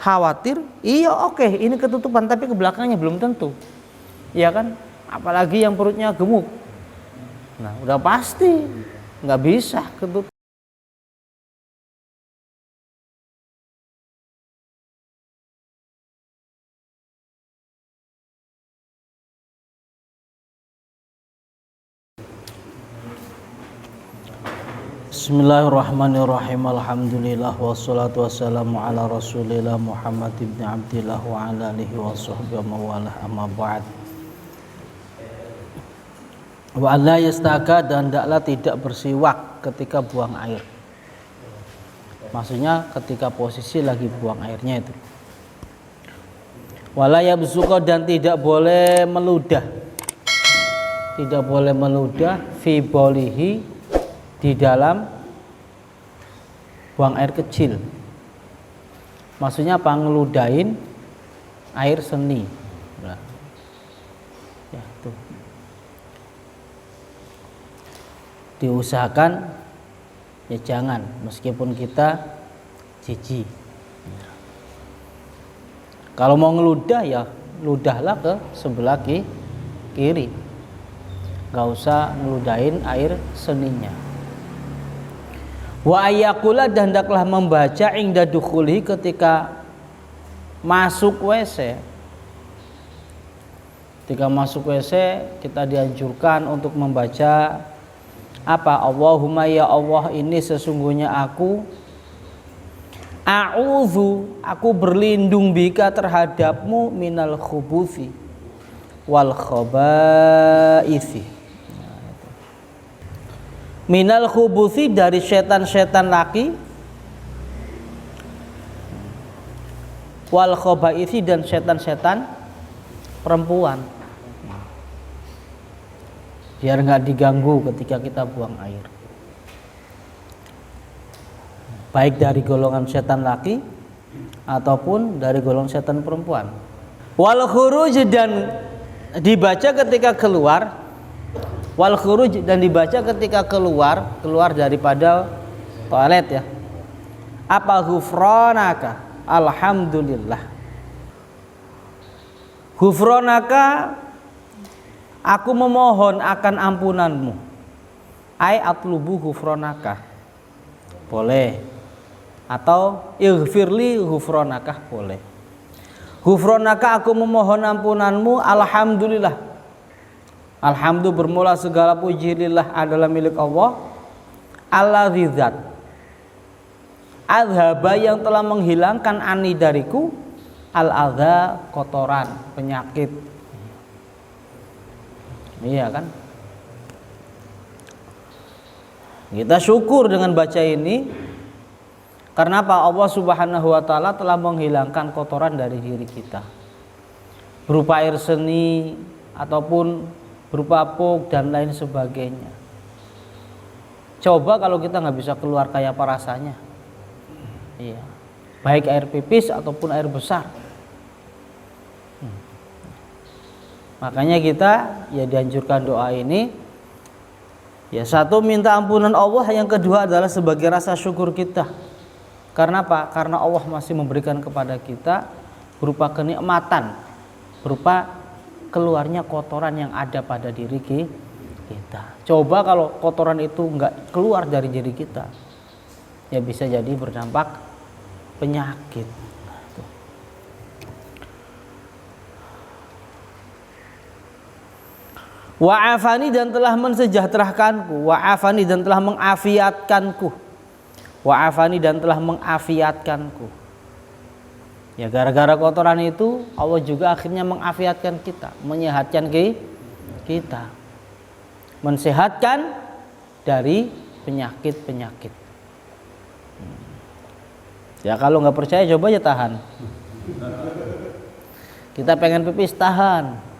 khawatir, iya oke, ini ketutupan tapi ke belakangnya belum tentu. Iya kan? Apalagi yang perutnya gemuk. Nah, udah pasti nggak bisa ketutup. Bismillahirrahmanirrahim. Alhamdulillah wassalatu wassalamu ala Rasulillah Muhammad ibn Abdillah wa ala alihi wa sahbihi wa mawalah, amma ba'd. Wa alla yastaka, dan hendaklah tidak bersiwak ketika buang air. Maksudnya ketika posisi lagi buang airnya itu. Wala yabzuqa, dan tidak boleh meludah. Tidak boleh meludah fi bolihi, di dalam buang air kecil. Maksudnya apa? Ngeludahin air seni. Nah, ya tuh. Diusahakan ya jangan, meskipun kita jijik. Kalau mau ngeludah ya ludahlah ke sebelah kiri. Gak usah ngeludahin air seninya. Wa ayyakula, dan hendaklah membaca ingda dukhuli, ketika masuk WC. Ketika masuk WC kita dianjurkan untuk membaca apa? Allahumma ya Allah, ini sesungguhnya aku aku berlindung bika terhadapmu minal khubuthi wal khabaithi. Minal khubuthi, dari setan-setan laki, wal khabaithi, dan setan-setan perempuan. Biar nggak diganggu ketika kita buang air. Baik dari golongan setan laki ataupun dari golongan setan perempuan. Wal khuruj, dan dibaca ketika keluar. Wal khuruj, dan dibaca ketika keluar daripada toilet ya. Apa? Ghufranaka, alhamdulillah. Ghufranaka, aku memohon akan ampunanmu. Ai atlubu ghufranaka, boleh. Atau ighfirli ghufranaka, boleh. Ghufranaka, aku memohon ampunanmu, alhamdulillah. Alhamdulillah, bermula segala puji lillah, adalah milik Allah. Alladzi zat adhaba, yang telah menghilangkan ani dariku, al-adza, kotoran, penyakit. Iya kan? Kita syukur dengan baca ini. Karena apa? Allah Subhanahu wa taala telah menghilangkan kotoran dari diri kita. Berupa air seni ataupun berupa pup dan lain sebagainya. Coba kalau kita nggak bisa keluar kayak apa rasanya. Iya. Baik air pipis ataupun air besar. Makanya kita ya dianjurkan doa ini. Ya, satu, minta ampunan Allah, yang kedua adalah sebagai rasa syukur kita. Karena apa? Karena Allah masih memberikan kepada kita berupa kenikmatan, berupa keluarnya kotoran yang ada pada diri kita. Coba kalau kotoran itu enggak keluar dari diri kita, ya bisa jadi berdampak penyakit. Wa'afani, dan telah mensejahterakanku. Wa'afani, dan telah mengafiatkanku. Wa'afani, dan telah mengafiatkanku. Ya, gara-gara kotoran itu Allah juga akhirnya mengafiatkan kita, menyehatkan kita, mensehatkan dari penyakit-penyakit. Ya, kalau nggak percaya coba aja tahan. Kita pengen pipis, tahan.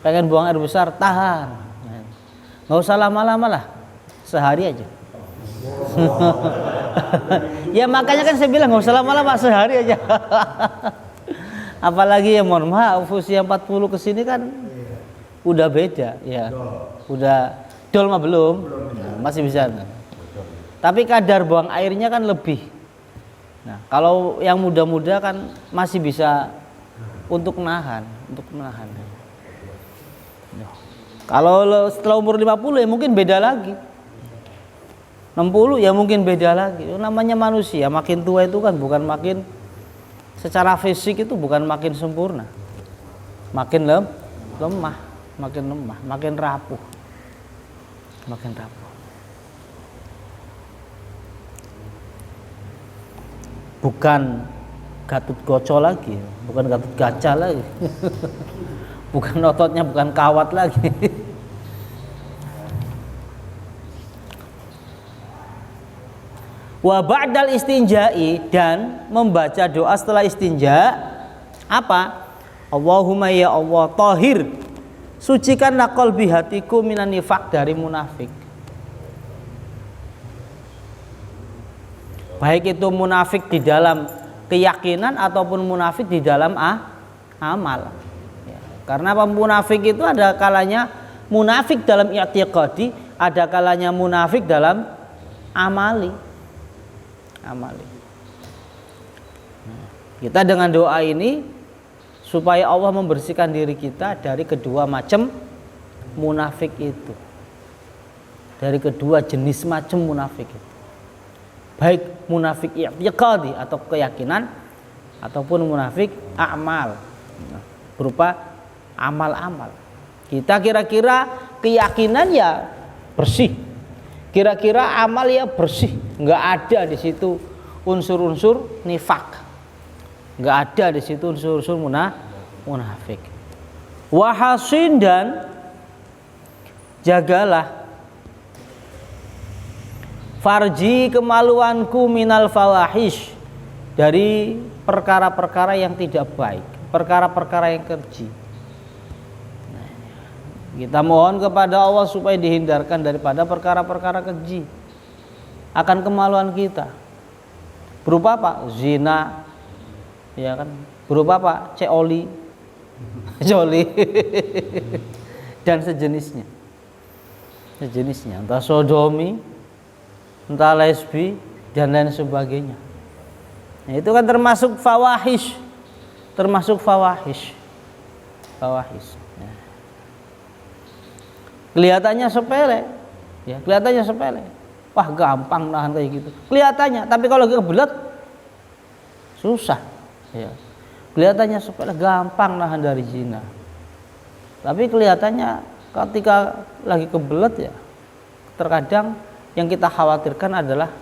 Pengen buang air besar, tahan. Nggak usah lama-lama lah, sehari aja. Ya makanya kan saya bilang nggak usah lama-lama, sehari aja. Apalagi ya mohon maaf, usia 40 kesini kan udah beda ya. Udah dol mah belum, nah, masih bisa. Tapi kadar buang airnya kan lebih. Nah, kalau yang muda-muda kan masih bisa untuk menahan. Kalau setelah umur 50 ya mungkin beda lagi. 60 ya mungkin beda lagi. Namanya manusia, makin tua itu kan bukan makin secara fisik itu bukan makin sempurna. Makin lemah, makin rapuh. Bukan Gatot Kaca lagi, bukan Gatot Kaca lagi. Bukan ototnya, bukan kawat lagi. Wa ba'dal istinja'i, dan membaca doa setelah istinja apa? Allahumma ya Allah, tahir, sucikanlah qalbi hatiku minan nifaq, dari munafik. Baik itu munafik di dalam keyakinan ataupun munafik di dalam amal. Karena munafik itu ada kalanya munafik dalam i'tiqadi, ada kalanya munafik dalam amali. Kita dengan doa ini supaya Allah membersihkan diri kita dari kedua macam munafik itu. Dari kedua jenis macam munafik itu. Baik munafik i'tiqadi atau keyakinan ataupun munafik amal. Berupa amal-amal. Kita kira-kira keyakinan ya bersih, kira-kira amal ya bersih, nggak ada di situ unsur-unsur nifak, nggak ada di situ unsur-unsur munafik. Wahasin, dan jagalah farji, kemaluanku, minal fawahish, dari perkara-perkara yang tidak baik, perkara-perkara yang keji. Kita mohon kepada Allah supaya dihindarkan daripada perkara-perkara keji akan kemaluan kita. Berupa apa? Zina, ya kan? Berupa apa? Coli, dan sejenisnya. Entah sodomi, entah lesbi, dan lain sebagainya. Nah, itu kan termasuk fawahish. Kelihatannya sepele, ya, kelihatannya sepele. Wah, gampang nahan kayak gitu. Kelihatannya, tapi kalau kebelet susah. Ya. Kelihatannya sepele, gampang nahan dari zina. Tapi kelihatannya ketika lagi kebelet ya, terkadang yang kita khawatirkan adalah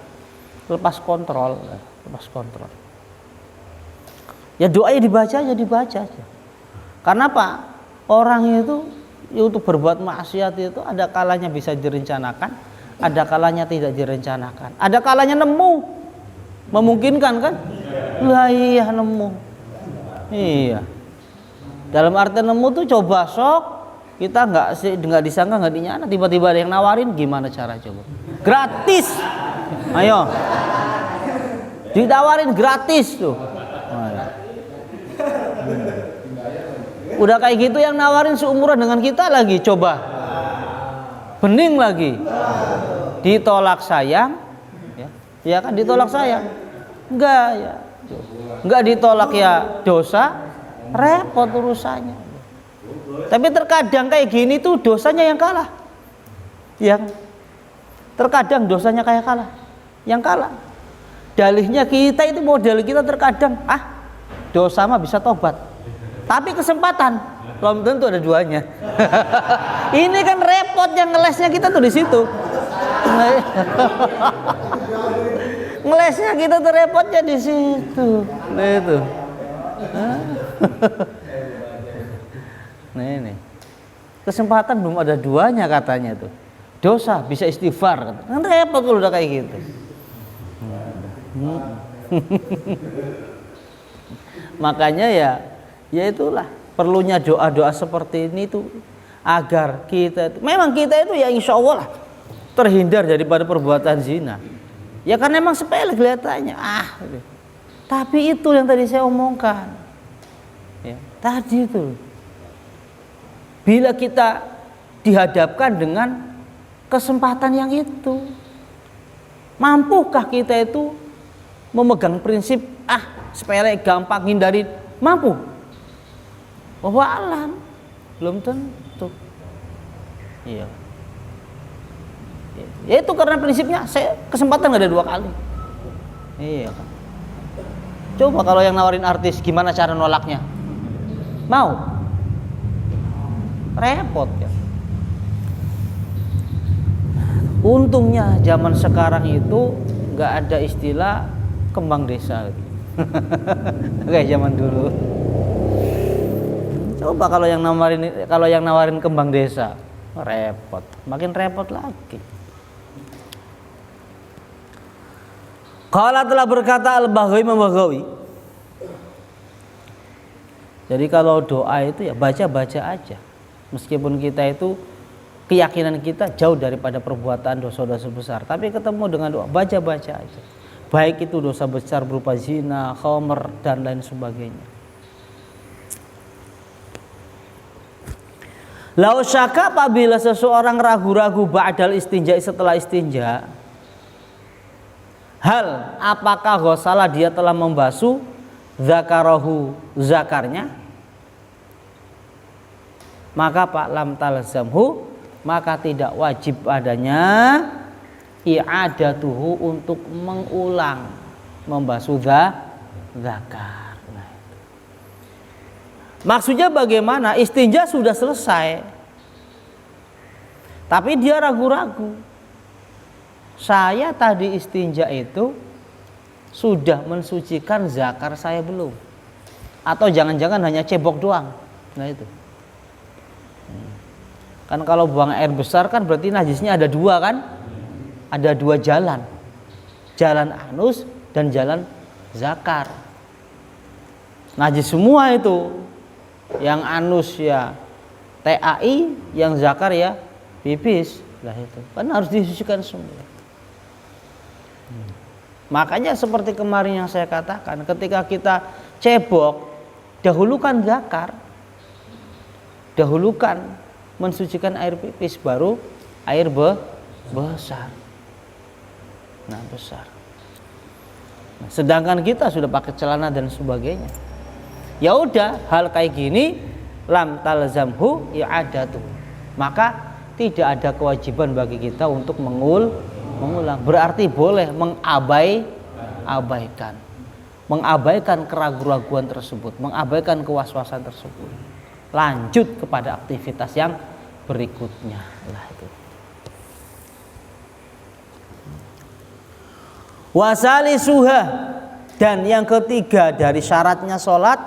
lepas kontrol. Ya doanya dibaca aja. Karena apa? Orang itu untuk berbuat maksiat itu ada kalanya bisa direncanakan, ada kalanya tidak direncanakan, ada kalanya nemu, memungkinkan kan? Lah iya nemu, iya. Dalam arti nemu tuh coba sok, kita nggak disangka, nggak dinyana, tiba-tiba ada yang nawarin, gimana cara coba? Gratis, ayo, ditawarin gratis tuh. Udah kayak gitu yang nawarin seumuran dengan kita lagi, coba bening lagi, ditolak sayang, ya kan, ditolak sayang, enggak ditolak ya dosa, repot urusannya. Tapi terkadang kayak gini tuh dosanya yang kalah, terkadang dosanya kayak kalah, yang kalah. Dalihnya kita itu, model kita terkadang dosa mah bisa tobat. Tapi kesempatan belum tentu ada duanya. Ini kan repot, yang ngelesnya kita tuh di situ. Ngelesnya kita tuh repotnya di situ. Nah itu. Nah ini. Kesempatan belum ada duanya katanya tuh. Dosa bisa istighfar. Kan repot kalau udah kayak gitu. Makanya ya itulah perlunya doa-doa seperti ini tuh, agar kita itu ya insya Allah lah terhindar daripada perbuatan zina. Ya karena emang sepele kelihatannya, tapi itu yang tadi saya omongkan, ya, tadi itu, bila kita dihadapkan dengan kesempatan yang itu, mampukah kita itu memegang prinsip sepele gampang hindari, mampu. Bahwa alam belum tentu. Iya. Ya itu karena prinsipnya saya kesempatan nggak ada 2 kali. Iya kan. Coba kalau yang nawarin artis, gimana cara nolaknya? Mau? Repot ya. Untungnya zaman sekarang itu nggak ada istilah kembang desa gitu. Kayak zaman dulu. Coba kalau yang nawarin kembang desa, repot, makin repot lagi. Qala telah berkata Al-Baghawi Membaghawi. Jadi kalau doa itu ya baca-baca aja. Meskipun kita itu keyakinan kita jauh daripada perbuatan dosa-dosa besar, tapi ketemu dengan doa, baca-baca aja. Baik itu dosa besar berupa zina, khamr dan lain sebagainya. Lau syaka apabila seseorang ragu-ragu ba'dal istinja, setelah istinja, hal apakah ghasala dia telah membasuh zakarahu zakarnya, maka Pak lam talzamhu, maka tidak wajib adanya i'adatuhu untuk mengulang membasuh zakar. Nah, maksudnya bagaimana? Istinja sudah selesai, tapi dia ragu-ragu. Saya tadi istinja itu sudah mensucikan zakar saya belum? Atau jangan-jangan hanya cebok doang? Nah itu. Kan kalau buang air besar kan berarti najisnya ada 2 kan? Ada 2 jalan. Jalan anus dan jalan zakar. Najis semua itu. Yang anus ya TAI, yang zakar ya pipis. Lah itu. Kan harus disucikan semua. Makanya seperti kemarin yang saya katakan, ketika kita cebok, dahulukan zakar, dahulukan mensucikan air pipis, baru air besar. Nah besar. Nah, sedangkan kita sudah pakai celana dan sebagainya. Ya udah, hal kayak gini lam talzamhu i'adatu. Maka tidak ada kewajiban bagi kita untuk mengulang. Berarti boleh mengabaikan keraguan-raguan tersebut, mengabaikan kewaswasan tersebut. Lanjut kepada aktivitas yang berikutnya. Lah itu. Wasalisuha, dan yang ketiga dari syaratnya sholat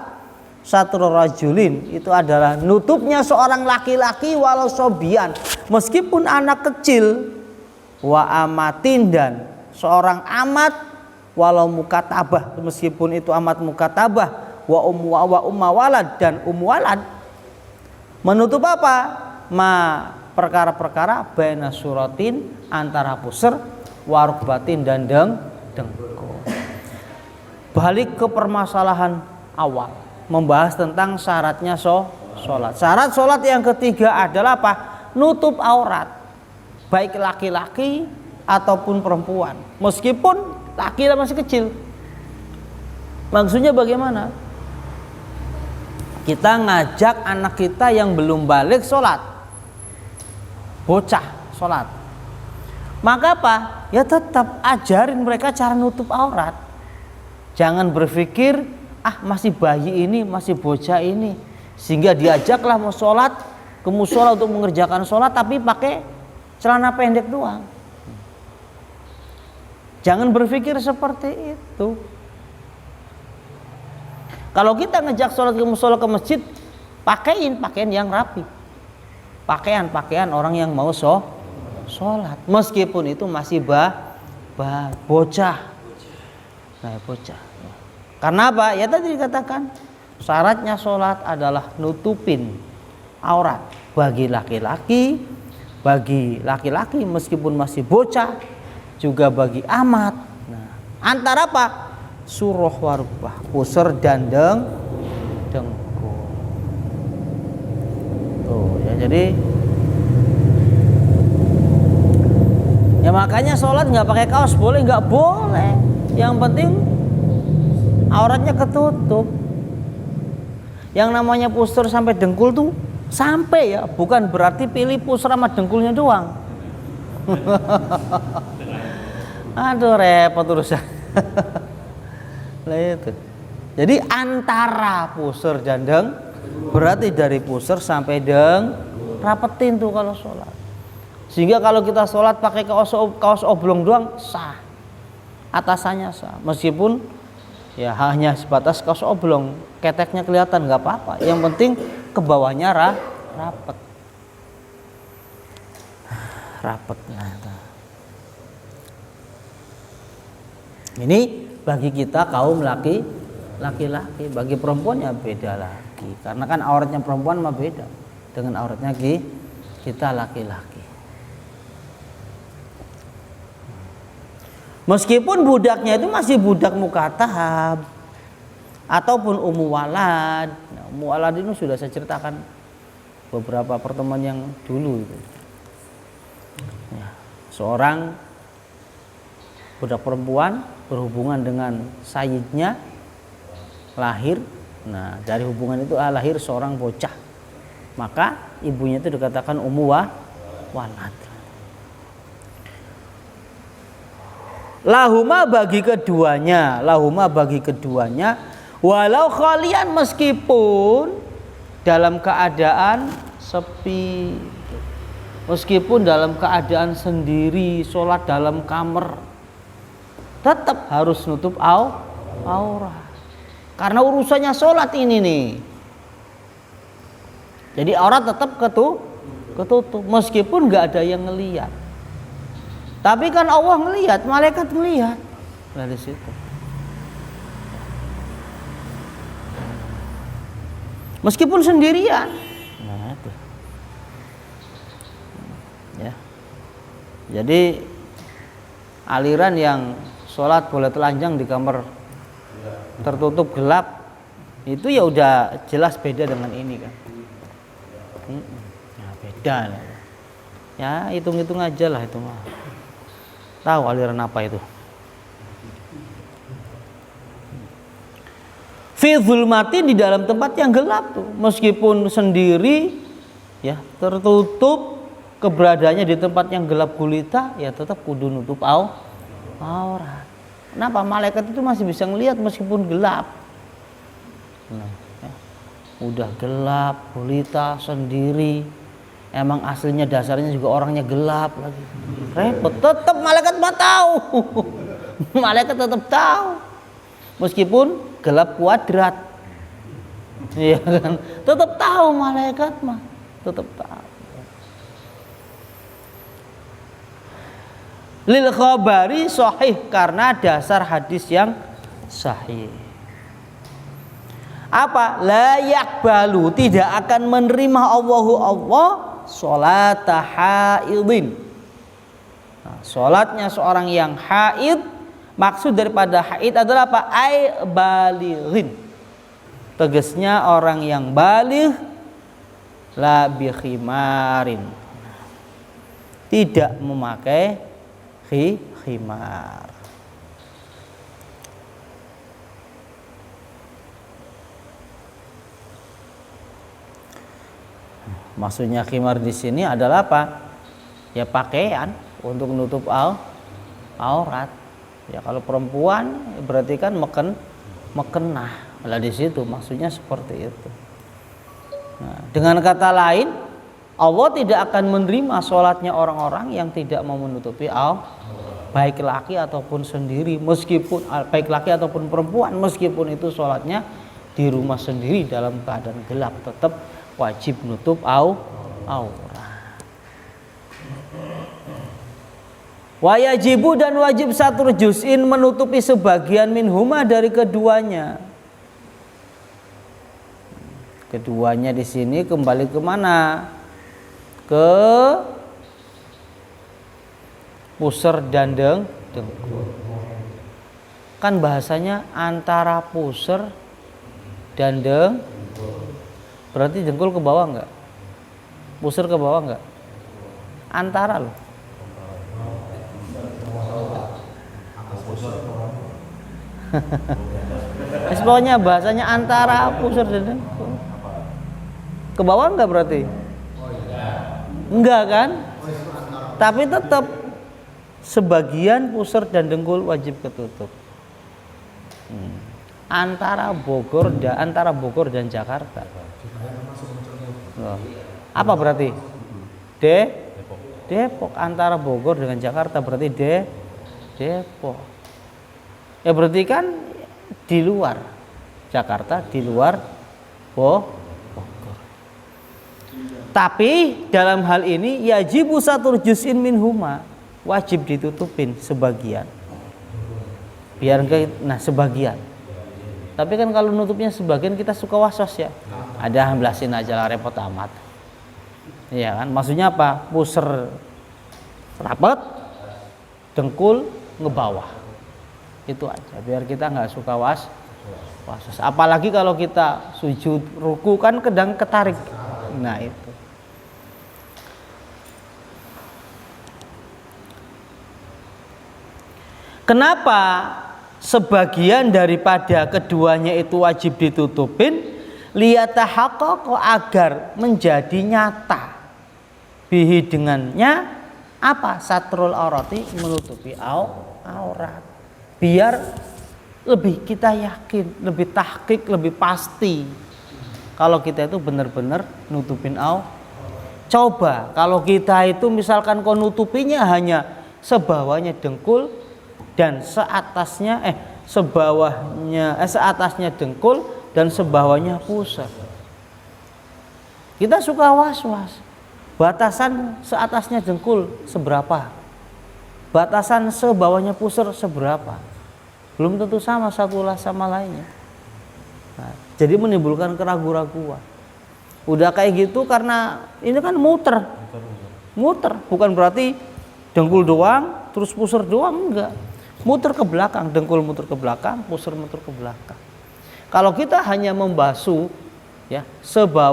satrul rajulin, itu adalah nutupnya seorang laki-laki walau sobian, meskipun anak kecil, wa amatin, dan seorang amat walau mukatabah, meskipun itu amat mukatabah, wa umma walad, dan walad. Menutup apa? Perkara-perkara baina suratin, antara pusar, warukbatin dan dengkul. Balik ke permasalahan awal, membahas tentang syaratnya sholat. Syarat sholat yang ketiga adalah apa? Nutup aurat, baik laki-laki ataupun perempuan, meskipun laki masih kecil. Maksudnya bagaimana? Kita ngajak anak kita yang belum balik sholat, bocah sholat, maka apa? Ya tetap ajarin mereka cara nutup aurat. Jangan berpikir masih bayi ini, masih bocah ini, sehingga diajaklah mau sholat ke musola untuk mengerjakan sholat tapi pakai celana pendek doang. Jangan berpikir seperti itu. Kalau kita ngejak sholat ke musola, ke masjid, pakaian yang rapi, pakaian orang yang mau sholat, meskipun itu masih bocah. Nah, bocah. Karena apa? Ya tadi dikatakan syaratnya sholat adalah nutupin aurat bagi laki-laki meskipun masih bocah, juga bagi amat. Nah, antara apa? Suruh warubah, pusar dan dengkul. Tuh ya, jadi ya makanya sholat nggak pakai kaos boleh, nggak boleh. Yang penting auratnya ketutup. Yang namanya pusar sampai dengkul tuh sampai ya, bukan berarti pilih pusar sama dengkulnya doang. Aduh repot urusan. Lah itu. Jadi antara pusar dan deng, berarti dari pusar sampai deng rapetin tuh kalau sholat. Sehingga kalau kita sholat pakai kaos oblong doang sah, atasannya sah. Meskipun ya hanya sebatas kaos oblong, keteknya kelihatan nggak apa-apa. Yang penting ke bawahnya rapet. Rapet. Ini bagi kita kaum laki-laki, bagi perempuan ya beda lagi. Karena kan auratnya perempuan mah beda dengan auratnya kita laki-laki. Meskipun budaknya itu masih budak mukatahab ataupun ummu walad. Nah, ummu walad ini sudah saya ceritakan beberapa pertemuan yang dulu itu. Ya, seorang budak perempuan berhubungan dengan sayyidnya, lahir. Nah, dari hubungan itu lahir seorang bocah. Maka ibunya itu dikatakan ummu walad. Lahuma bagi keduanya, walau khalian meskipun dalam keadaan sepi, meskipun dalam keadaan sendiri, sholat dalam kamar, tetap harus nutup aurat. Karena urusannya sholat ini nih. Jadi aurat tetap ketutup meskipun nggak ada yang ngelihat. Tapi kan Allah ngelihat, malaikat ngelihat. Nah di situ. Meskipun sendirian. Nah itu. Ya. Jadi aliran yang sholat boleh telanjang di kamar tertutup gelap itu ya udah jelas beda dengan ini kan. Ya beda. Ya hitung-hitung aja lah itu mah. Tahu aliran apa itu? Fi zulmati, di dalam tempat yang gelap tuh, meskipun sendiri ya tertutup, keberadaannya di tempat yang gelap gulita ya tetap kudu nutup aurat. Kenapa? Malaikat itu masih bisa ngelihat meskipun gelap. Nah, ya. Udah gelap gulita sendiri. Emang aslinya dasarnya juga orangnya gelap lagi. Repot. Tetap malaikat mah tahu. Malaikat tetap tahu. Meskipun gelap kuadrat. Iya kan? Tetap tahu malaikat mah. Tetap tahu. Lil khabari sahih, karena dasar hadis yang sahih. Apa? La yakbalu, tidak akan menerima Allah sholata haidin. Nah, sholatnya seorang yang haid, maksud daripada haid adalah apa? Ai balighin. Tegasnya orang yang baligh, la bi khimarin, tidak memakai khimar. Maksudnya khimar di sini adalah apa? Ya pakaian untuk menutup aurat. Ya kalau perempuan berarti kan mekenah. Lah di situ maksudnya seperti itu. Nah, dengan kata lain, Allah tidak akan menerima sholatnya orang-orang yang tidak mau menutupi baik laki ataupun sendiri, meskipun baik laki ataupun perempuan, meskipun itu sholatnya di rumah sendiri dalam keadaan gelap, tetap wajib nutup aurat. Wajibu dan wajib satur juz'in, menutupi sebagian minhuma dari keduanya. Keduanya di sini kembali ke mana? Ke pusar dan dengkul. Kan bahasanya antara pusar dan berarti dengkul ke bawah enggak? Pusar ke bawah enggak? Antara loh. Pokoknya bahasanya antara pusar dan dengkul. Ke bawah enggak berarti? Enggak kan? Tapi tetap sebagian pusar dan dengkul wajib ketutup. Antara Bogor dan Jakarta. Loh. Apa berarti? Depok. Antara Bogor dengan Jakarta berarti Depok. Ya berarti kan di luar Jakarta, di luar Bogor. Tapi dalam hal ini yajibu satur juz'in minhuma, wajib ditutupin sebagian. Sebagian. Tapi kan kalau nutupnya sebagian kita suka was-was ya. Ada amblasin aja lah, repot amat. Iya kan? Maksudnya apa? Pusar rapat, dengkul ngebawah. Itu aja. Biar kita nggak suka was-was. Apalagi kalau kita sujud ruku kan kadang ketarik. Nah itu. Kenapa sebagian daripada keduanya itu wajib ditutupin? Liyatahaqqaqa, agar menjadi nyata. Bihi dengannya apa? Satrul aurati, menutupi aurat. Biar lebih kita yakin, lebih tahqiq, lebih pasti kalau kita itu benar-benar nutupin aurat. Coba kalau kita itu misalkan nutupinya hanya sebawahnya dengkul dan seatasnya seatasnya dengkul dan sebawahnya pusar. Kita suka was-was. Batasan seatasnya dengkul seberapa? Batasan sebawahnya pusar seberapa? Belum tentu sama satulah sama lainnya. Nah, jadi menimbulkan keraguan-keraguan. Udah kayak gitu karena ini kan muter, bukan berarti dengkul doang, terus pusar doang, enggak. Muter ke belakang, dengkul muter ke belakang, pusar muter ke belakang. Kalau kita hanya membasuh, ya,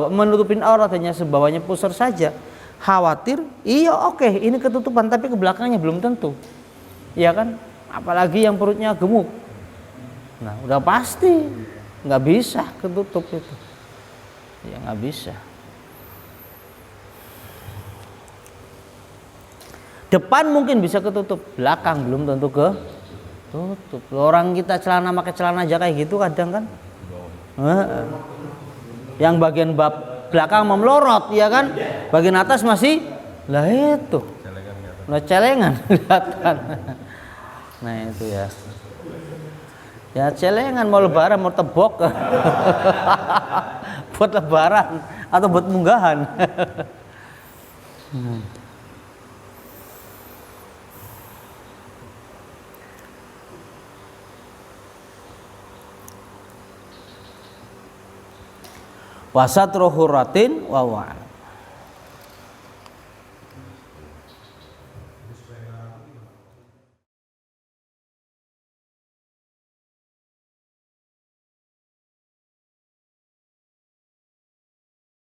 menutupin aurat hanya sebawahnya pusar saja, khawatir, iya oke, ini ketutupan, tapi ke belakangnya belum tentu, ya kan? Apalagi yang perutnya gemuk, nah udah pasti nggak bisa ketutup itu, ya nggak bisa. Depan mungkin bisa ketutup, belakang belum tentu tutup. Orang kita pakai celana aja kayak gitu kadang kan. Yang bagian belakang melorot, ya kan? Bagian atas masih lah itu. Celengan kelihatan. Nah itu ya. Ya celengan mau lebaran mau tebok. Buat lebaran atau buat munggahan. Wasatru hurratin wa